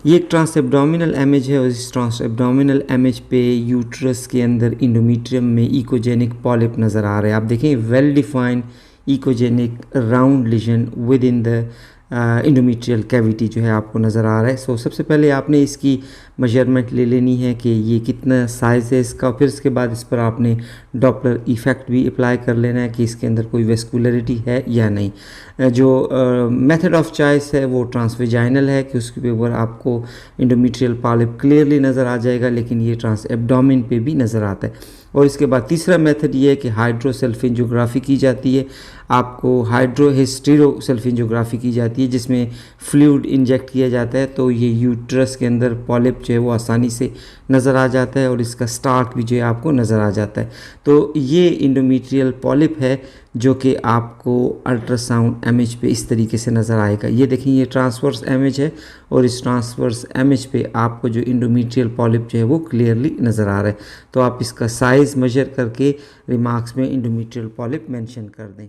ये एक trans abdominal image है और इस ट्रांस एब्डोमिनल इमेज पे यूट्रस के अंदर इंडोमेट्रियम में इकोजेनिक पॉलिप नज़र आ रहे हैं। आप देखें well defined echogenic round lesion within the endometrial cavity जो है आपको नज़र आ रहा है। सो सबसे पहले आपने इसकी मेजरमेंट ले लेनी है कि ये कितना साइज़ है इसका, फिर इसके बाद इस पर आपने डॉपलर इफ़ेक्ट भी अप्लाई कर लेना है कि इसके अंदर कोई वेस्कुलरिटी है या नहीं। जो मेथड ऑफ चॉइस है वो ट्रांसवेजाइनल है कि उसके ऊपर आपको इंडोमेट्रियल पॉलिप क्लियरली नज़र आ जाएगा, लेकिन ये ट्रांस एब्डोमेन पे भी नज़र आता है। और इसके बाद तीसरा मेथड ये है कि हाइड्रोसेल्फिंजियोग्राफी की जाती है। आपको हाइड्रोहिस्टेरोसेल्फिंजियोग्राफी की जाती है जिसमें फ्लूइड इंजेक्ट किया जाता है, तो ये यूट्रस के अंदर पॉलिप जो है वो आसानी से नज़र आ जाता है और इसका स्टार्ट भी जो है आपको नज़र आ जाता है। तो ये इंडोमेट्रियल पॉलिप है जो कि आपको अल्ट्रासाउंड इमेज पे इस तरीके से नज़र आएगा। ये देखिए ये ट्रांसवर्स इमेज है और इस ट्रांसवर्स इमेज पे आपको जो इंडोमेट्रियल पॉलिप जो है वो क्लियरली नज़र आ रहा है। तो आप इसका साइज़ मेजर करके रिमार्क्स में इंडोमेट्रियल पॉलिप मेंशन कर दें।